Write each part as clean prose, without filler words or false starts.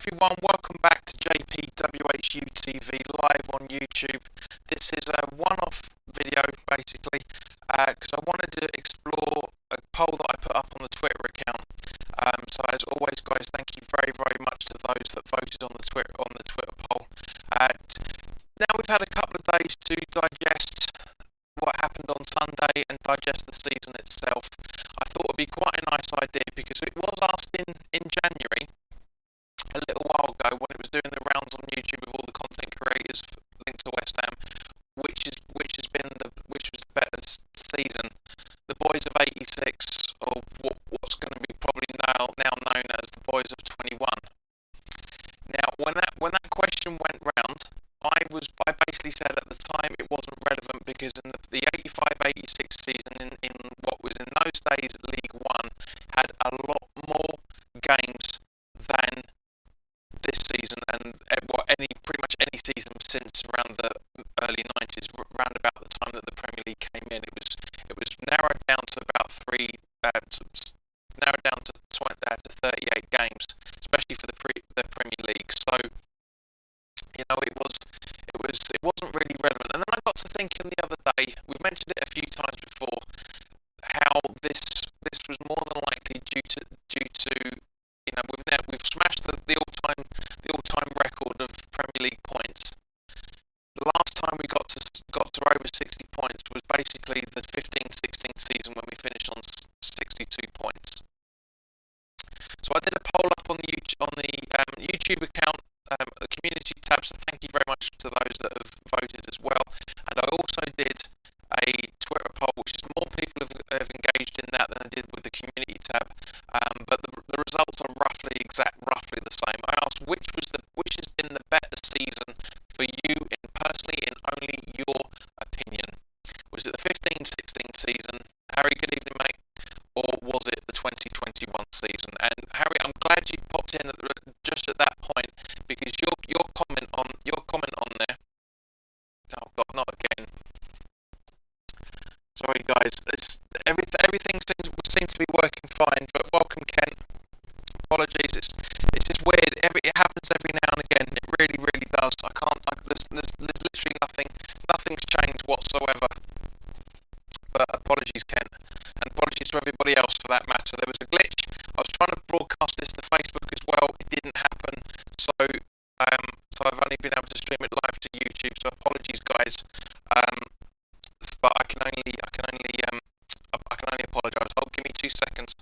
everyone, welcome back to WHU TV live on YouTube. This is a one-off video basically because I wanted to explore a poll that I put up on the Twitter account. So as always guys, thank you very much to those that voted on the Twitter poll. Now we've had a couple of days to digest what happened on Sunday and digest the season itself. I thought it would be quite a nice idea because it was asked in January, a little while ago, when it was doing the rounds on YouTube with all the content creators linked to West Ham, which was the better season, the boys of '86 or what's going to be probably now known as the boys of 21. Now, when that question went round, I basically said at the time it wasn't relevant because in the 85-86 season in what was in those days League One had a lot more games than this season and pretty much any season since around the early 90s, round about the time that the Premier League came in. It was narrowed down to about narrowed down to 38 games, especially for the Premier League. So it wasn't really relevant. And then I got to thinking the other day, we've mentioned it a few times before, how this was more than likely due to we've smashed the all-time record of Premier League points. The last time we got to over 60 points was basically the 15-16 season when we finished on 62 points. So I did a poll up on the YouTube account, the community tab, so thank you very much to those that have voted as well. And I also did a Twitter poll, which is more people have engaged in that than I did with the community tab. But the results are roughly the same. I asked which has been the better season for you personally, in only your opinion. Was it the 15-16 season, Harry? Good evening, mate. Or was it the 2021 season? And Harry, I'm glad you popped in just at that point, because your comment on there. Oh God, not again. Sorry guys, everything seems to be working fine. But welcome, Kent. Apologies, it's just weird. It happens every now and again. It really does. There's literally nothing's changed whatsoever. But apologies, Kent, and apologies to everybody else for that matter. There was a glitch. I was trying to broadcast this to Facebook as well. It didn't happen. So I've only been able to stream it live to YouTube. So apologies, guys. But I can only apologise. Hold, give me 2 seconds.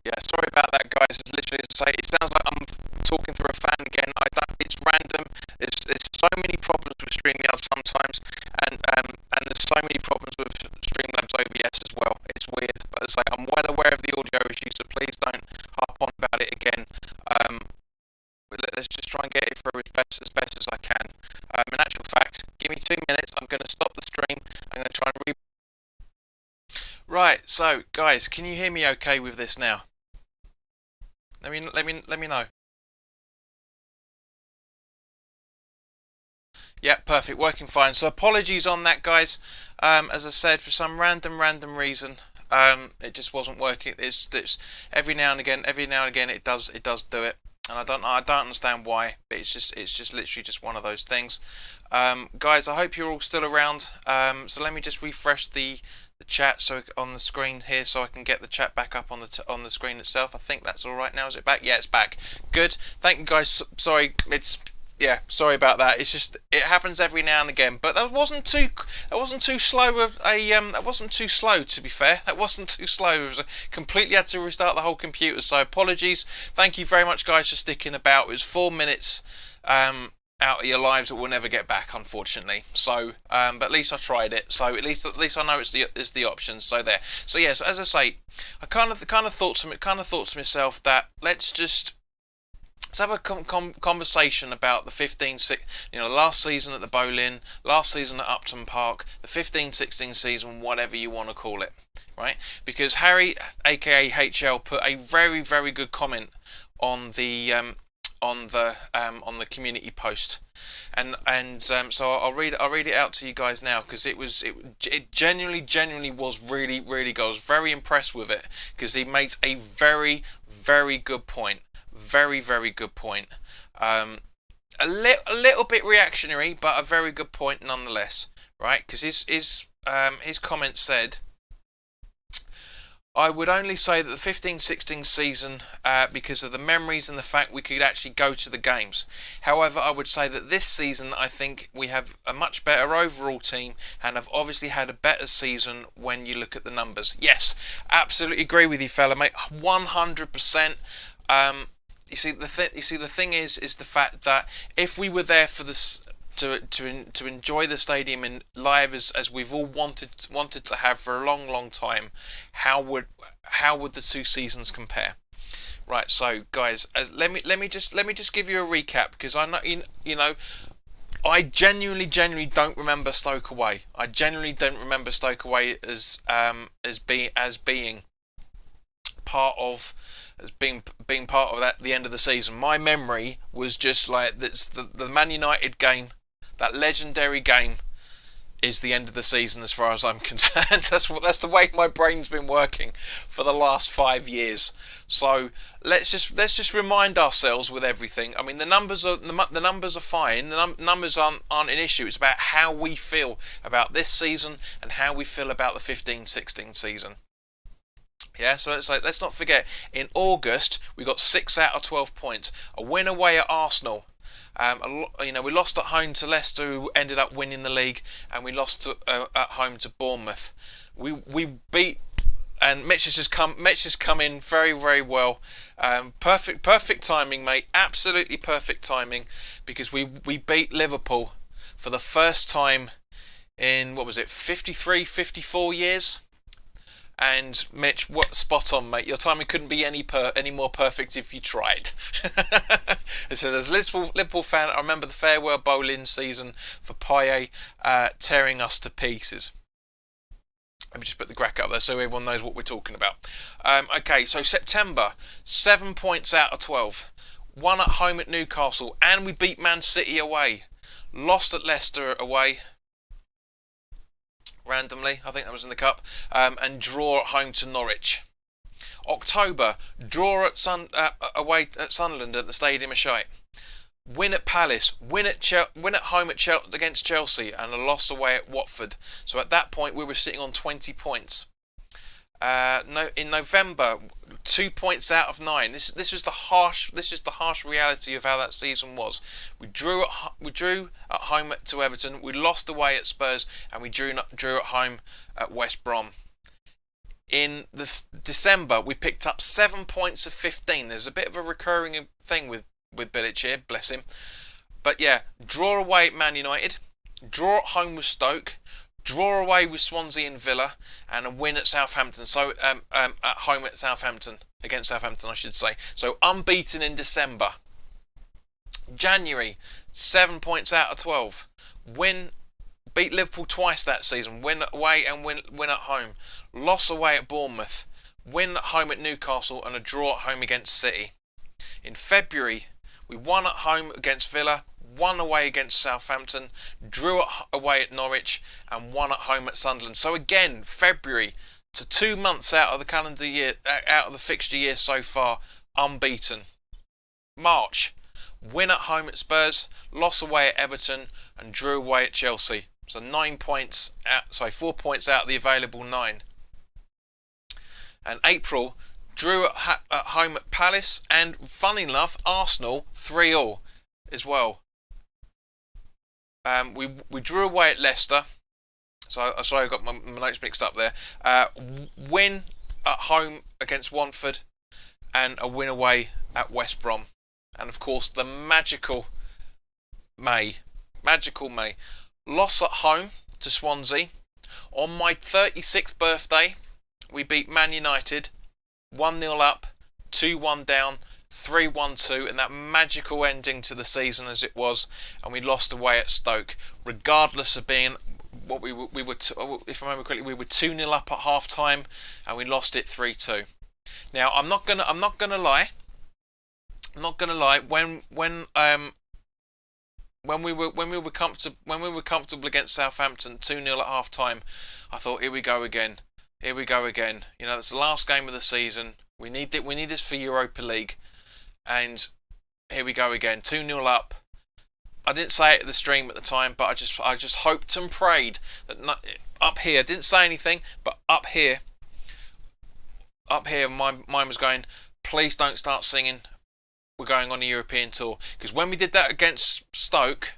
Yeah, sorry about that, guys. It's literally, as I say, it sounds like I'm talking through a fan again. It's random. There's so many problems with StreamYard sometimes, and there's so many problems with Streamlabs OBS as well. It's weird, but as I say, I'm well aware of the audio issues, so please don't harp on about it again. Let's just try and get it through as best as I can. In actual fact, give me 2 minutes. I'm going to stop the stream. I'm going to try and Right. So, guys, can you hear me okay with this now? Let me know. Yeah, perfect, working fine. So apologies on that, guys. As I said, for some random reason, it just wasn't working. It's every now and again it does do it, and I don't understand why. But it's just literally just one of those things. Guys, I hope you're all still around. So let me just refresh the chat on the screen here, so I can get the chat back up on the screen itself. I think that's all right now. Is it back? Yeah, it's back. Good. Thank you, guys. Sorry, sorry about that. It's just, it happens every now and again. But that wasn't too slow of a that wasn't too slow, to be fair. That wasn't too slow. It was completely had to restart the whole computer. So apologies. Thank you very much, guys, for sticking about. It was 4 minutes out of your lives that we'll never get back, unfortunately. So but at least I tried it, so at least I know it's the option. So there. So yes, as I say, I kind of thought to myself that let's have a conversation about the last season at the Bowling, last season at Upton Park, the 15-16 season, whatever you want to call it, right? Because Harry, aka HL, put a very good comment on the on the community post, and so I'll read it out to you guys now, because it genuinely was really good. I was very impressed with it, because he makes a very good point, very good point. A little bit reactionary, but a very good point nonetheless, right? Because his comment said, I would only say that the 15-16 season, because of the memories and the fact we could actually go to the games. However, I would say that this season, I think we have a much better overall team and have obviously had a better season when you look at the numbers. Yes, absolutely agree with you, fella, mate. 100%. You see, the thing is the fact that if we were there for this, to enjoy the stadium in live as we've all wanted to have for a long time, how would the two seasons compare? Right, so guys, let me just give you a recap, because I know you know I genuinely don't remember Stoke away. I genuinely don't remember Stoke away as being part of. As being part of that the end of the season. My memory was just like that's the Man United game, that legendary game, is the end of the season as far as I'm concerned. That's the way my brain's been working for the last 5 years. So let's just remind ourselves with everything. I mean, the numbers are fine. The numbers aren't an issue. It's about how we feel about this season and how we feel about the 15-16 season. Yeah, so it's like, let's not forget, in August we got 6 out of 12 points, a win away at Arsenal. We lost at home to Leicester, who ended up winning the league, and we lost at home to Bournemouth. We beat, and Mitch has come in very well. Perfect timing, mate. Absolutely perfect timing, because we beat Liverpool for the first time in, what was it, 54 years. And Mitch, what spot on, mate? Your timing couldn't be any more perfect if you tried. I said, as a Liverpool fan, I remember the farewell bowling season for Payet tearing us to pieces. Let me just put the graphic up there so everyone knows what we're talking about. Okay, so September, 7 points out of 12. 1 at home at Newcastle, and we beat Man City away. Lost at Leicester away. Randomly, I think that was in the cup, and draw at home to Norwich. October, draw at away at Sunderland at the Stadium of Shite. Win at Palace, win at home against Chelsea, and a loss away at Watford. So at that point, we were sitting on 20 points. In November, 2 points out of 9. This was the harsh reality of how that season was. We drew at home to Everton. We lost away at Spurs, and we drew at home at West Brom. In December, we picked up 7 points of 15. There's a bit of a recurring thing with Bilic here, bless him. But yeah, draw away at Man United, draw at home with Stoke, draw away with Swansea and Villa, and a win at Southampton. So at home at Southampton, against Southampton, I should say. So unbeaten in December. January, 7 points out of 12. Beat Liverpool twice that season. Win away and win at home. Loss away at Bournemouth. Win at home at Newcastle, and a draw at home against City. In February, we won at home against Villa, won away against Southampton, drew away at Norwich, and won at home at Sunderland. So again, February to 2 months out of the calendar year, out of the fixture year so far, unbeaten. March, win at home at Spurs, loss away at Everton, and drew away at Chelsea. So 4 points out of the available 9. And April, drew at home at Palace, and funny enough, Arsenal 3-3 as well. We drew away at Leicester. So sorry, I got my notes mixed up there. Win at home against Watford, and a win away at West Brom. And of course, the magical May. Loss at home to Swansea. On my 36th birthday, we beat Man United 1-0 up, 2-1 down, 3-1-2, and that magical ending to the season as it was, and we lost away at Stoke, regardless of being what we were if I remember correctly, we were 2-0 up at half time, and we lost it 3-2. Now I'm not gonna lie. I'm not gonna lie. When we were comfortable against Southampton 2-0 at half time, I thought, here we go again. Here we go again. You know, that's the last game of the season. We need it. We need this for Europa League, and here we go again. 2-0 up. I didn't say it at the stream at the time, but I just hoped and prayed that up here, didn't say anything, but up here, my mind was going, please don't start singing. We're going on a European tour, because when we did that against Stoke,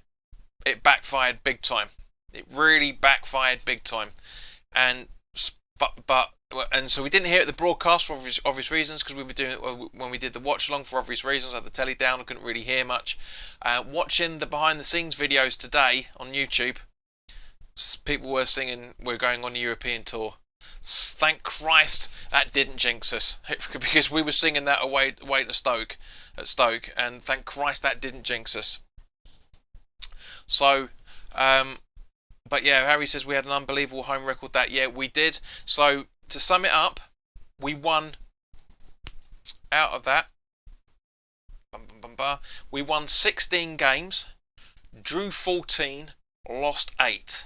it backfired big time. It really backfired big time, and so we didn't hear it at the broadcast for obvious reasons, because we were doing it when we did the watch along for obvious reasons. I had the telly down, I couldn't really hear much. Watching the behind the scenes videos today on YouTube, people were singing we're going on a European tour. Thank Christ that didn't jinx us, because we were singing that away to Stoke, and thank Christ that didn't jinx us. So, but yeah, Harry says we had an unbelievable home record that year. We did. So to sum it up, we won out of that. We won 16 games, drew 14, lost 8.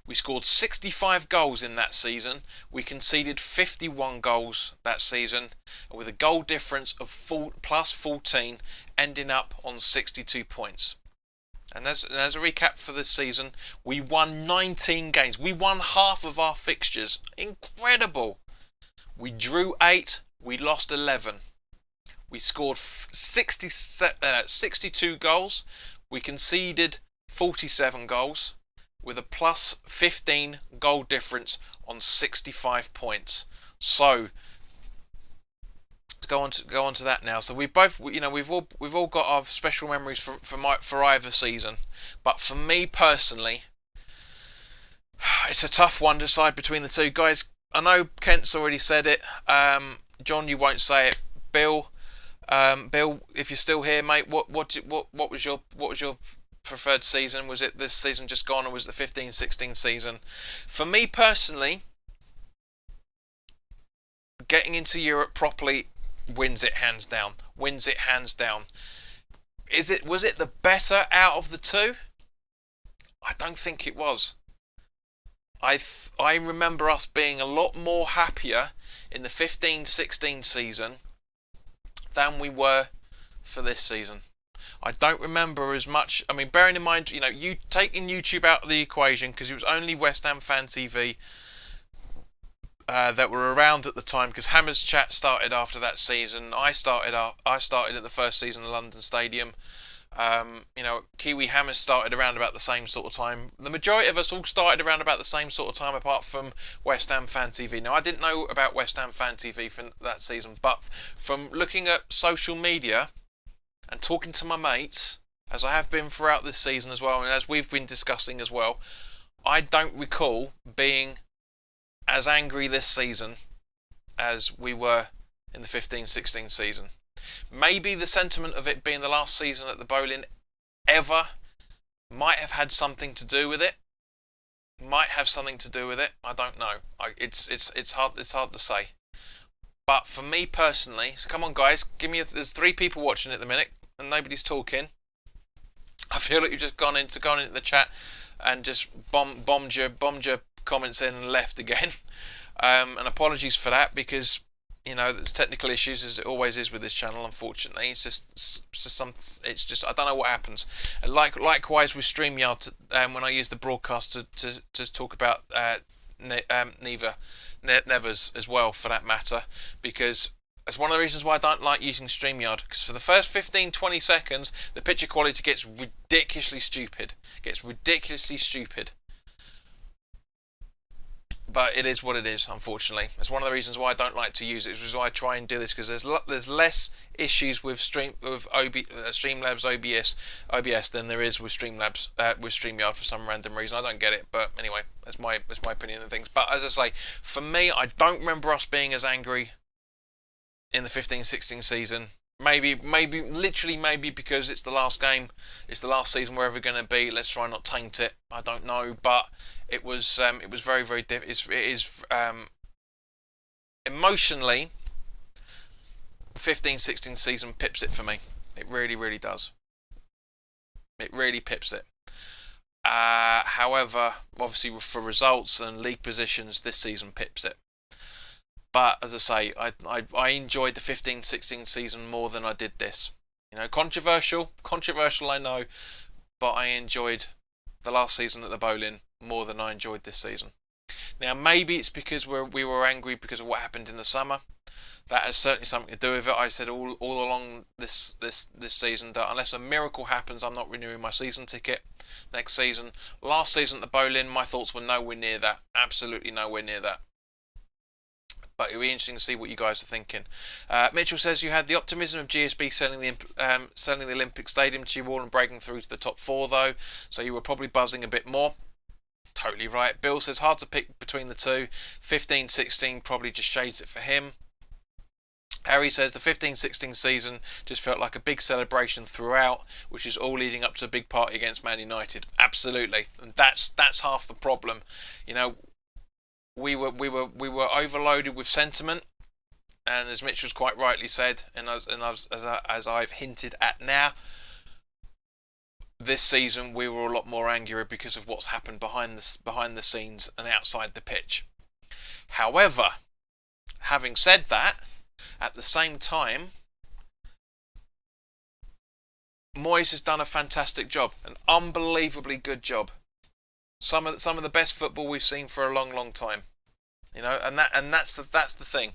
We scored 65 goals in that season. We conceded 51 goals that season, with a goal difference of plus 14, ending up on 62 points. And as a recap for this season, we won 19 games. We won half of our fixtures. Incredible. We drew 8. We lost 11. We scored 62 goals. We conceded 47 goals, with a plus 15 goal difference on 65 points. So go on to that now. So we both, we've all got our special memories for either season, but for me personally, it's a tough one to decide between the two. Guys, I know Kent's already said it. John, you won't say it. Bill, if you're still here, mate, what was your preferred season? Was it this season just gone, or was it the 15-16 season? For me personally, getting into Europe properly wins it hands down. Was it the better out of the two? I don't think it was. I remember us being a lot more happier in the 15-16 season than we were for this season. I don't remember as much. I mean, bearing in mind, you taking YouTube out of the equation, because it was only West Ham Fan TV that were around at the time, because Hammer's Chat started after that season. I started at the first season of London Stadium. Kiwi Hammers started around about the same sort of time. The majority of us all started around about the same sort of time, apart from West Ham Fan TV. Now, I didn't know about West Ham Fan TV for that season, but from looking at social media and talking to my mates, as I have been throughout this season as well, and as we've been discussing as well, I don't recall being as angry this season as we were in the 15-16 season. Maybe the sentiment of it being the last season at the Bowling ever might have had something to do with it. I don't know. It's hard to say. But for me personally, so come on guys, there's 3 people watching at the minute and nobody's talking. I feel like you've just gone into the chat and just bombed your comments in and left again. And apologies for that, because there's technical issues, as it always is with this channel. Unfortunately, it's just I don't know what happens. And likewise with StreamYard, when I use the broadcast to talk about Nevers as well, for that matter, because that's one of the reasons why I don't like using StreamYard, because for the first 15-20 seconds the picture quality gets ridiculously stupid. But it is what it is, unfortunately. It's one of the reasons why I don't like to use it, which is why I try and do this, because there's less issues with Streamlabs OBS than there is with Streamlabs with StreamYard for some random reason. I don't get it, but anyway, that's my opinion on things. But as I say, for me, I don't remember us being as angry in the 15-16 season. Maybe because it's the last game, it's the last season we're ever going to be. Let's try not taint it. I don't know, but it was very, very emotionally, 15-16 season pips it for me. It really, really does. It really pips it. However, obviously for results and league positions, this season pips it. But as I say, I enjoyed the 15-16 season more than I did this. You know, controversial, I know, but I enjoyed the last season at the Bowling more than I enjoyed this season. Now, maybe it's because we were angry because of what happened in the summer. That has certainly something to do with it. I said all along this season that unless a miracle happens, I'm not renewing my season ticket next season. Last season at the Bowling, my thoughts were nowhere near that. Absolutely nowhere near that. But it'll be interesting to see what you guys are thinking. Mitchell says you had the optimism of GSB selling the Olympic Stadium to you all and breaking through to the top 4 though, so you were probably buzzing a bit more. Totally right. Bill says hard to pick between the two. 15-16 probably just shades it for him. Harry says the 15-16 season just felt like a big celebration throughout, which is all leading up to a big party against Man United. Absolutely, and that's half the problem. You know, we were overloaded with sentiment, and as Mitch was quite rightly said, and as I've hinted at now, this season we were a lot more angry because of what's happened behind the scenes and outside the pitch. However, having said that, at the same time, Moyes has done a fantastic job, an unbelievably good job. Some of the best football we've seen for a long time, you know, and that's the thing.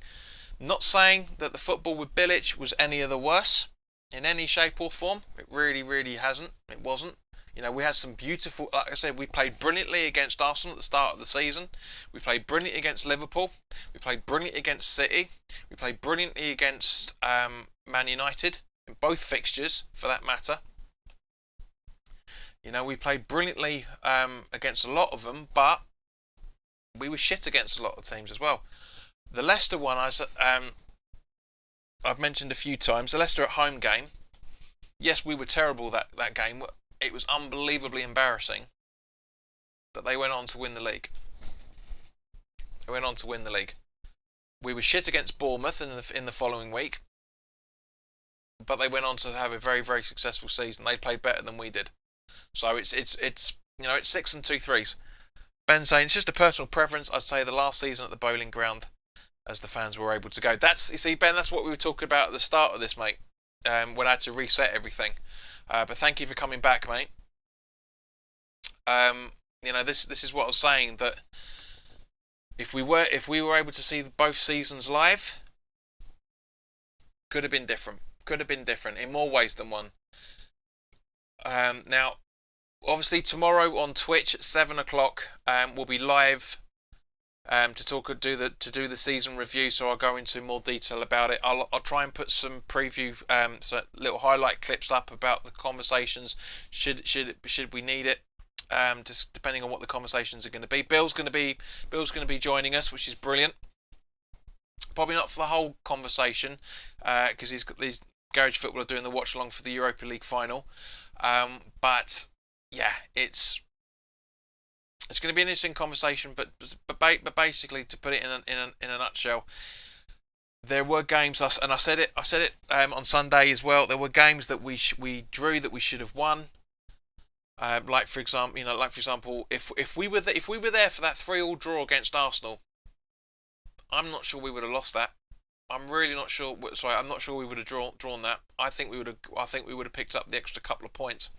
Not saying that the football with Bilic was any of the worse in any shape or form. It really hasn't. It wasn't. You know, we had some beautiful, like I said, we played brilliantly against Arsenal at the start of the season. We played brilliantly against Liverpool. We played brilliantly against City. We played brilliantly against Man United, in both fixtures, for that matter. You know, we played brilliantly against a lot of them, but we were shit against a lot of teams as well. The Leicester one, I've mentioned a few times, the Leicester at home game, yes, we were terrible that game. It was unbelievably embarrassing, but they went on to win the league. We were shit against Bournemouth in the following week, but they went on to have a very successful season. They played better than we did. So it's you know, it's 6 and 2 threes. Ben saying it's just a personal preference. I'd say the last season at the Bowling Ground, as the fans were able to go. You see, Ben, that's what we were talking about at the start of this, mate. When I had to reset everything. But thank you for coming back, mate. You know, this is what I was saying, that if we were able to see both seasons live, could have been different. In more ways than one. Now, obviously tomorrow on Twitch at 7 o'clock, we'll be live to do the season review. So I'll go into more detail about it. I'll try and put some preview, so little highlight clips up about the conversations. Should we need it? Just depending on what the conversations are going to be. Bill's going to be joining us, which is brilliant. Probably not for the whole conversation, because these Garage Football are doing the watch along for the Europa League final. But yeah, it's going to be an interesting conversation. But basically, to put it in a nutshell, there were games, and I said it on Sunday as well. There were games that we drew that we should have won. Like for example, if we were there for that 3-3 draw against Arsenal, I'm not sure we would have lost that. I'm really not sure. Sorry, I'm not sure we would have drawn that. I think we would have picked up the extra couple of points.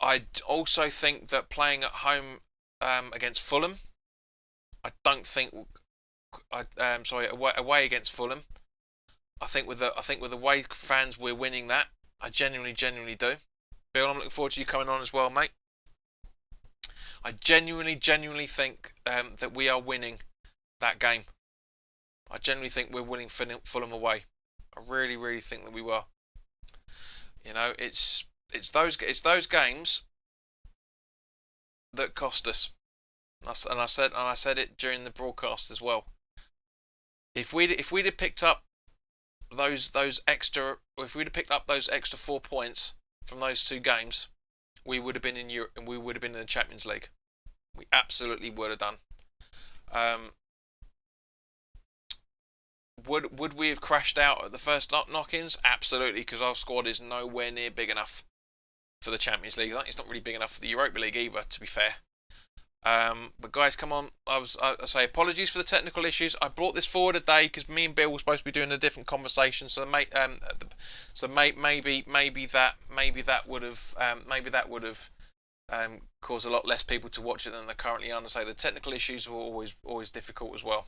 I also think that playing at home against Fulham, away against Fulham, I think with the way fans we're winning that, I genuinely do. Bill, I'm looking forward to you coming on as well, mate. I genuinely think that we are winning that game. I genuinely think we're winning Fulham away. I really think that we were. You know, it's those games that cost us. And I said it during the broadcast as well. If we'd have picked up those extra 4 points from those 2 games, we would have been in Europe and we would have been in the Champions League. We absolutely would have done. would we have crashed out at the first knock-ins? Absolutely, because our squad is nowhere near big enough for the Champions League. It's not really big enough for the Europa League either, to be fair. But guys, come on. I say apologies for the technical issues. I brought this forward a day because me and Bill were supposed to be doing a different conversation. So maybe that would have caused a lot less people to watch it than they currently are. And say the technical issues were always difficult as well.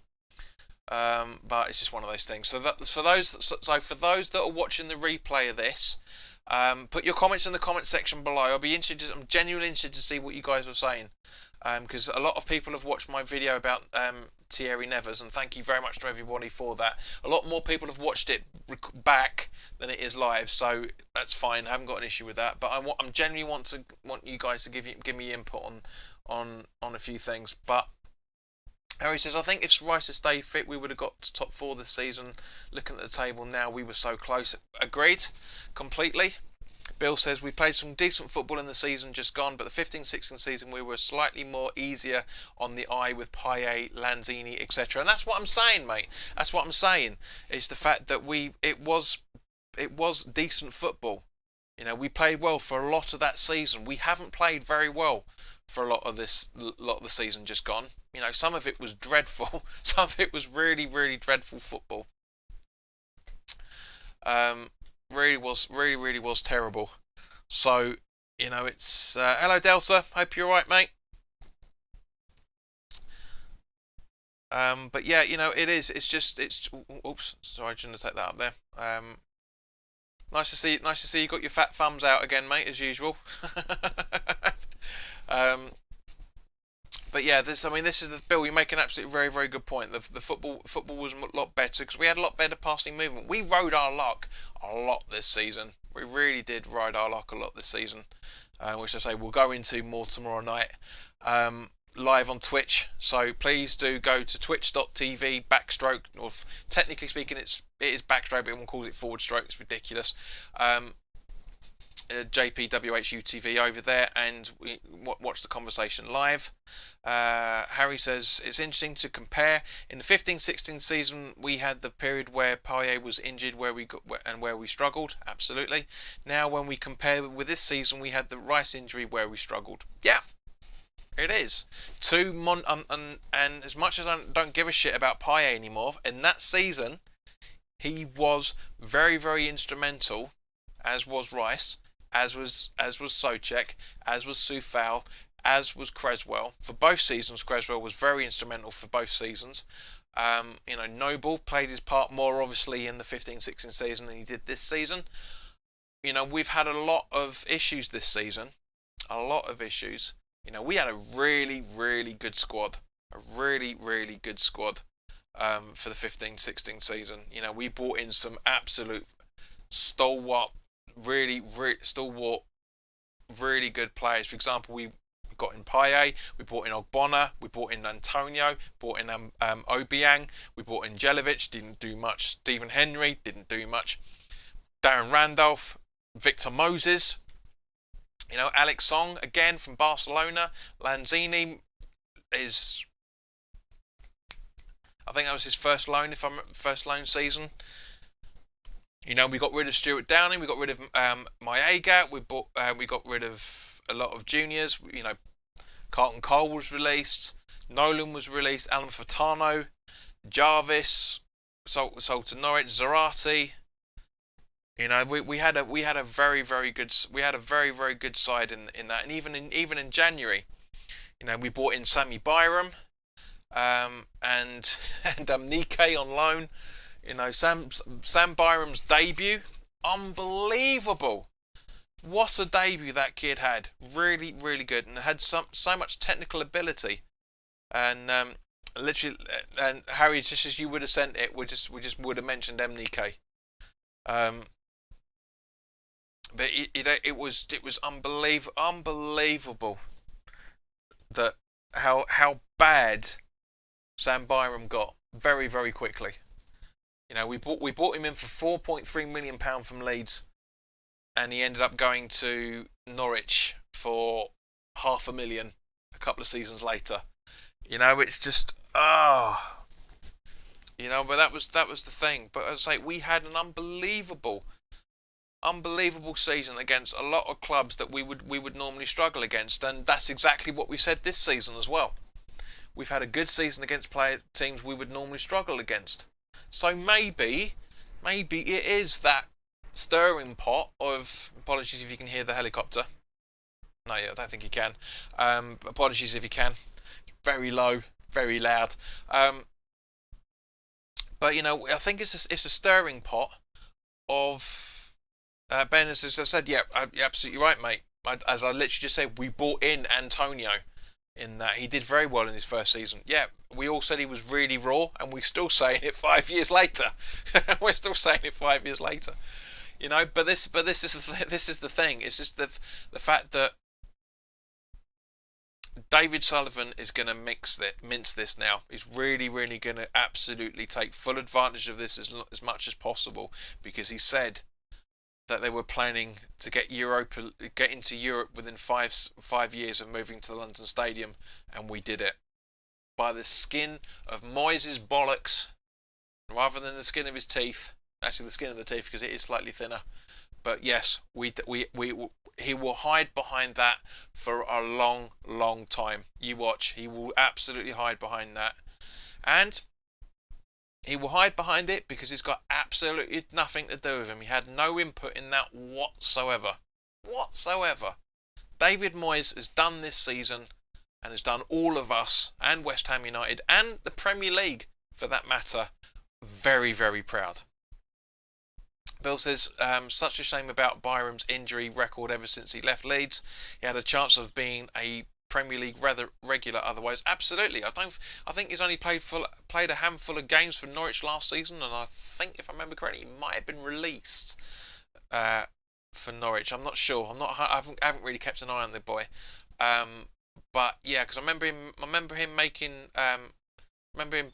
But it's just one of those things. So for those that are watching the replay of this, put your comments in the comment section below. I'm genuinely interested to see what you guys are saying. Because a lot of people have watched my video about Thierry Nevers, and thank you very much to everybody for that. A lot more people have watched it back than it is live, so that's fine. I haven't got an issue with that. But I genuinely want you guys to give me input on a few things. But Harry says, I think if Rice had stayed fit, we would have got to top 4 this season. Looking at the table now, we were so close. Agreed, completely. Bill says, we played some decent football in the season just gone, but the 15-16 season we were slightly more easier on the eye with Payet, Lanzini, etc. And that's what I'm saying, mate. That's what I'm saying, is the fact that it was decent football. You know, we played well for a lot of that season. We haven't played very well for a lot of the season just gone. You know, some of it was dreadful. Some of it was really, really dreadful football. Really was terrible. So, you know, it's hello Delta, hope you're alright, mate. But yeah, you know, it's oops, sorry, I shouldn't have taken that up there. Nice to see you got your fat thumbs out again, mate, as usual. But yeah, this is the Bill. You make an absolutely very, very good point. The football was a lot better because we had a lot better passing movement. We rode our luck a lot this season. We really did ride our luck a lot this season, which I say we'll go into more tomorrow night, live on Twitch. So please do go to twitch.tv /backstroke, or technically speaking, it is backstroke, but everyone calls it forward stroke. It's ridiculous. WHU TV over there, and we watch the conversation live. Harry says it's interesting to compare. In the 15-16 season, we had the period where Payet was injured, where we struggled. Absolutely. Now, when we compare with this season, we had the Rice injury where we struggled. Yeah, it is. And as much as I don't give a shit about Payet anymore, in that season, he was very, very instrumental, as was Rice. As was Souček, as was Soufal, as was Creswell. For both seasons, Creswell was very instrumental for both seasons. You know, Noble played his part more obviously in the 15-16 season than he did this season. You know, we've had a lot of issues this season. A lot of issues. You know, we had a really, really good squad. A really, really good squad for the 15-16 season. You know, we brought in some absolute stalwart, really good players. For example, we got in Payet, we brought in Ogbonna, we brought in Antonio, brought in Obiang, we brought in Jelic, didn't do much. Stephen Henry didn't do much. Darren Randolph, Victor Moses, you know, Alex Song again from Barcelona. Lanzini is, I think that was his first loan season. You know, we got rid of Stuart Downing, we got rid of Maega, we got rid of a lot of juniors. You know, Carlton Cole was released, Nolan was released, Alan Furtado, Jarvis sold to Norwich, Zarate. You know, we had a very, very good side in that, and even in January, you know, we brought in Sammy Byram, and Nike on loan. You know, Sam Byram's debut, unbelievable. What a debut that kid had. Really, really good, and had so much technical ability. And literally, and Harry, just as you would have sent it, we just would have mentioned Nike. But it was unbelievable that how bad Sam Byram got very, very quickly. You know, we bought him in for £4.3 million from Leeds, and he ended up going to Norwich for £500,000 a couple of seasons later. You know, it's just you You know, but that was the thing. But as I say, we had an unbelievable season against a lot of clubs that we would normally struggle against, and that's exactly what we said this season as well. We've had a good season against teams we would normally struggle against. So maybe it is that stirring pot of, apologies if you can hear the helicopter. No, yeah, I don't think you can. Apologies if you can. Very low, very loud. But you know, I think it's a stirring pot of Ben. As I said, yeah, you're absolutely right, mate. As I literally just said, we brought in Antonio. In that he did very well in his first season. Yeah, we all said he was really raw, and we're still saying it 5 years later. We're still saying it 5 years later. You know, but this is the thing. It's just the fact that David Sullivan is going to mince this now. He's really going to absolutely take full advantage of this as much as possible, because he said that they were planning to get into Europe within five years of moving to the London Stadium, and we did it by the skin of Moyes' bollocks, rather than the skin of his teeth. Actually, the skin of the teeth, because it is slightly thinner. But yes, he will hide behind that for a long time. You watch, he will absolutely hide behind that, and he will hide behind it because it's got absolutely nothing to do with him. He had no input in that whatsoever. David Moyes has done this season, and has done all of us, and West Ham United, and the Premier League, for that matter, very proud. Bill says, such a shame about Byram's injury record ever since he left Leeds. He had a chance of being a Premier League rather regular otherwise. Absolutely. I think he's only played a handful of games for Norwich last season, and I think, if I remember correctly, he might have been released for Norwich. I'm not sure. I haven't really kept an eye on the boy. But yeah, because I remember him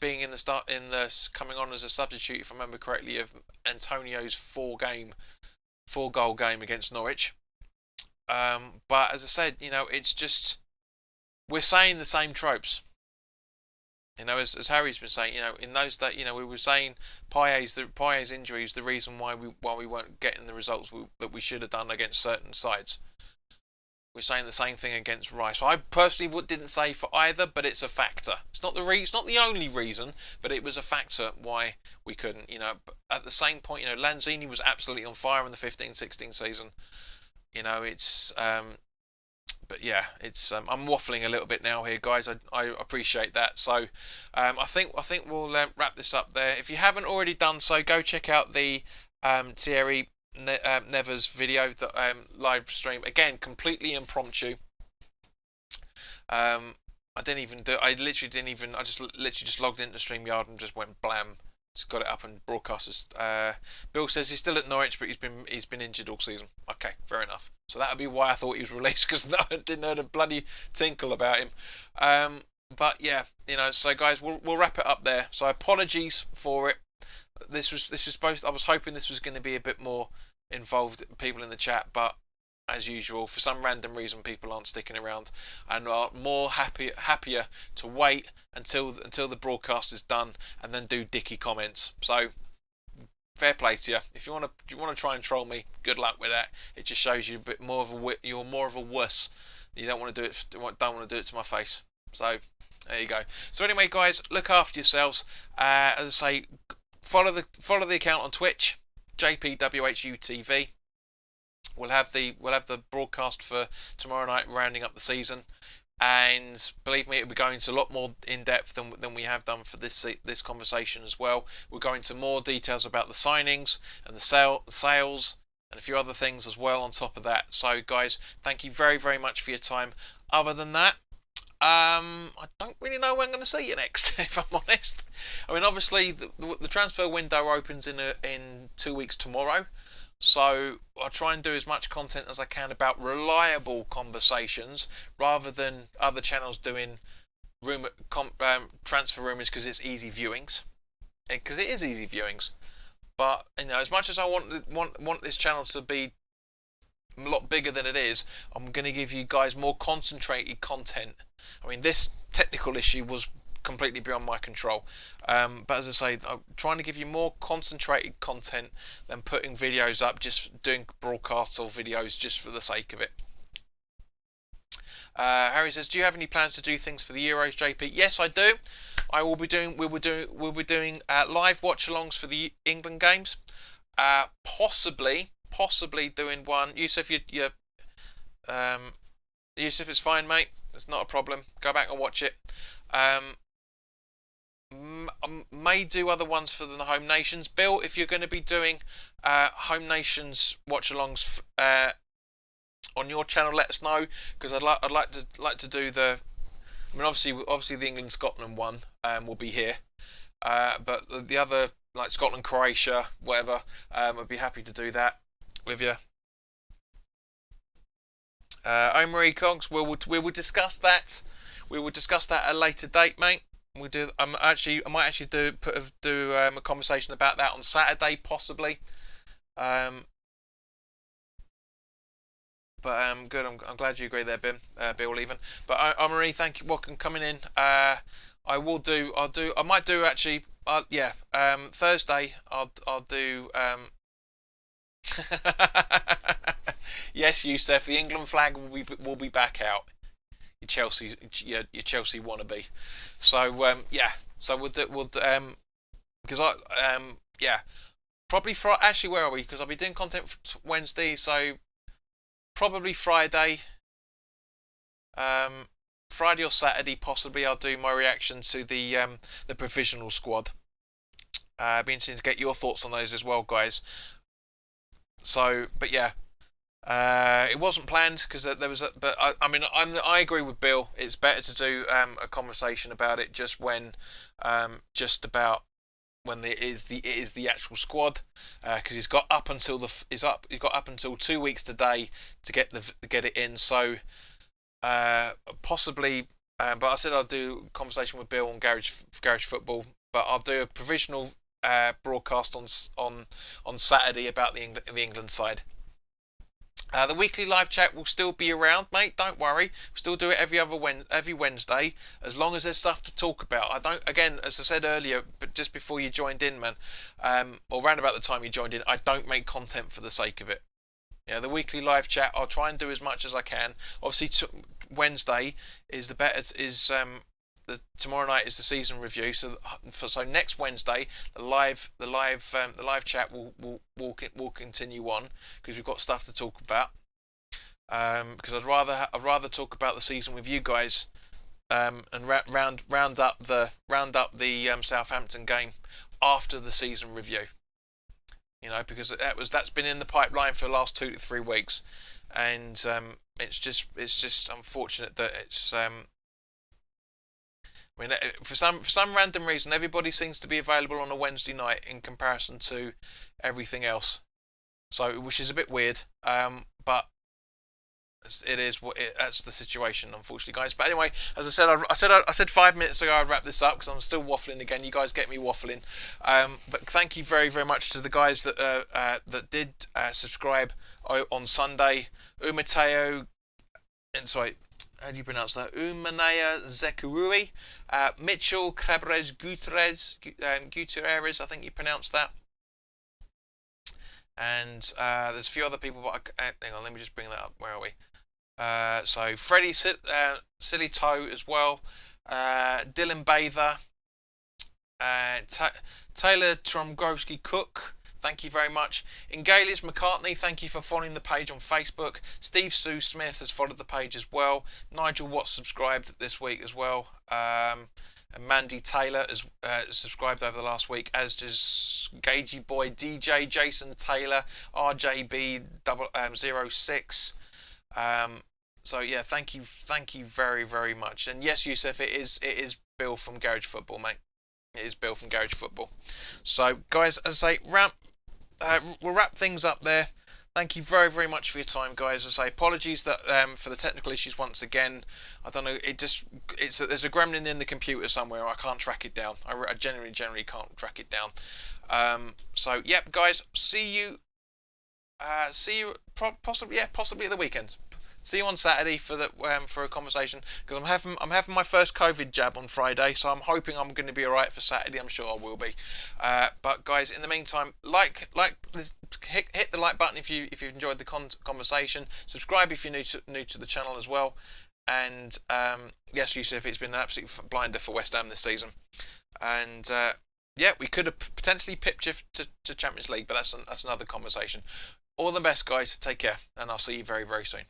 being in the coming on as a substitute, if I remember correctly, of Antonio's four-goal game against Norwich. But as I said, you know, it's just, we're saying the same tropes. You know, as Harry's been saying, you know, in those that, you know, we were saying Payet's injury is the reason why we weren't getting the results that we should have done against certain sides. We're saying the same thing against Rice. I personally didn't say for either, but it's a factor. It's not the only reason, but it was a factor why we couldn't. You know, at the same point, you know, Lanzini was absolutely on fire in the 15-16 season. You know, it's but yeah, it's I'm waffling a little bit now here, guys. I appreciate that. So I think we'll wrap this up there. If you haven't already done so, go check out the Thierry Nevers video, that live stream, again completely impromptu. I just literally just logged into StreamYard and just went blam, just got it up and broadcast. Bill says he's still at Norwich, but he's been injured all season. Okay, fair enough. So that would be why I thought he was released, because I didn't hear a bloody tinkle about him. But yeah, you know, so guys, we'll wrap it up there. So apologies for it. This was supposed. I was hoping this was going to be a bit more involved people in the chat, but as usual, for some random reason, people aren't sticking around and are more happier to wait until the broadcast is done and then do dicky comments. So fair play to you. If you want to try and troll me, good luck with that. It just shows you a bit more of you're more of a wuss. You don't want to do it to my face. So there you go. So anyway, guys, look after yourselves. As I say, follow the account on Twitch, JPWHU TV. We'll have the broadcast for tomorrow night, rounding up the season, and believe me, it'll be going into a lot more in depth than we have done for this conversation as well. We'll go into more details about the signings and the sales and a few other things as well on top of that. So guys, thank you very much for your time. Other than that, I don't really know when I'm going to see you next, if I'm honest. I mean, obviously the transfer window opens in 2 weeks tomorrow, so I'll try and do as much content as I can about reliable conversations rather than other channels doing transfer rumours, because it's easy viewings. Because it is easy viewings. But you know, as much as I want this channel to be a lot bigger than it is, I'm going to give you guys more concentrated content. I mean, this technical issue was completely beyond my control. But as I say, I'm trying to give you more concentrated content than putting videos up, just doing broadcasts or videos just for the sake of it. Harry says, "Do you have any plans to do things for the Euros, JP?" Yes, I do. I will be doing. We'll be doing live watch-alongs for the England games. Possibly doing one. Yusuf, Yusuf, it's fine, mate. It's not a problem. Go back and watch it. May do other ones for the home nations. Bill, if you're going to be doing home nations watch-alongs on your channel, let us know, because I'd like to do the. I mean, obviously the England Scotland one will be here, but the other, like Scotland Croatia, whatever, I'd be happy to do that with you. Marie Cogs, we will discuss that. We will discuss that at a later date, mate. We'll do. I might actually do a conversation about that on Saturday, possibly. But good. I'm glad you agree there, Bill. Even. But Marie, thank you. Welcome coming in. I will do. I might do actually. Yeah. Thursday. I'll do. Yes, Youssef. The England flag will be back out. Your Chelsea wannabe. So yeah. So we'll because yeah. Probably actually, where are we? Because I'll be doing content for Wednesday. So probably Friday. Friday or Saturday, possibly. I'll do my reaction to the provisional squad. Be interesting to get your thoughts on those as well, guys. So, but yeah, it wasn't planned because there was. But I mean, I agree with Bill. It's better to do a conversation about it just about when it is the actual squad, because he's got up until he's got up until 2 weeks today to get it in. So possibly, but I said I'll do a conversation with Bill on Garage Football, but I'll do a provisional broadcast on Saturday about the England side. The weekly live chat will still be around, mate. Don't worry. We'll still do it every Wednesday, as long as there's stuff to talk about. I don't. Again, as I said earlier, but just before you joined in, man, or around about the time you joined in, I don't make content for the sake of it. Yeah, the weekly live chat, I'll try and do as much as I can. Obviously, Wednesday is the better. Tomorrow night is the season review. So next Wednesday, the live chat will continue on, because we've got stuff to talk about. Because I'd rather talk about the season with you guys, and round up the Southampton game after the season review. You know, because that's been in the pipeline for the last 2 to 3 weeks, and it's just unfortunate that it's. I mean, for some random reason, everybody seems to be available on a Wednesday night in comparison to everything else. So, which is a bit weird, but it is that's the situation, unfortunately, guys. But anyway, as I said 5 minutes ago, I'd wrap this up because I'm still waffling again. You guys get me waffling. But thank you very, very much to the guys that did subscribe on Sunday. Umateo, and sorry. How do you pronounce that? Umanaya Zekarui, Mitchell Cabres Gutierrez, I think you pronounced that. And there's a few other people, but hang on, let me just bring that up. Where are we? So Freddie Silly Toe as well, Dylan Bather, Taylor Tromgrowski Cook. Thank you very much. Ingalius McCartney, thank you for following the page on Facebook. Steve Sue Smith has followed the page as well. Nigel Watts subscribed this week as well. And Mandy Taylor has subscribed over the last week, as does Gagey Boy DJ, Jason Taylor, RJB 06. So yeah, thank you very, very much. And yes, Yusuf, it is Bill from Garage Football, mate. It is Bill from Garage Football. So guys, as I say, we'll wrap things up there. Thank you very, very much for your time, guys. As I say, apologies that for the technical issues once again. I don't know. There's a gremlin in the computer somewhere. I can't track it down. I generally can't track it down. So yep, guys. See you possibly at the weekend. See you on Saturday for the for a conversation, because I'm having my first COVID jab on Friday, so I'm hoping I'm going to be alright for Saturday. I'm sure I will be. But guys, in the meantime, hit the like button if you've enjoyed the conversation. Subscribe if you're new to the channel as well. And yes, Yusuf, it's been an absolute blinder for West Ham this season. And yeah, we could have potentially pipped you to Champions League, but that's another conversation. All the best, guys. Take care, and I'll see you very, very soon.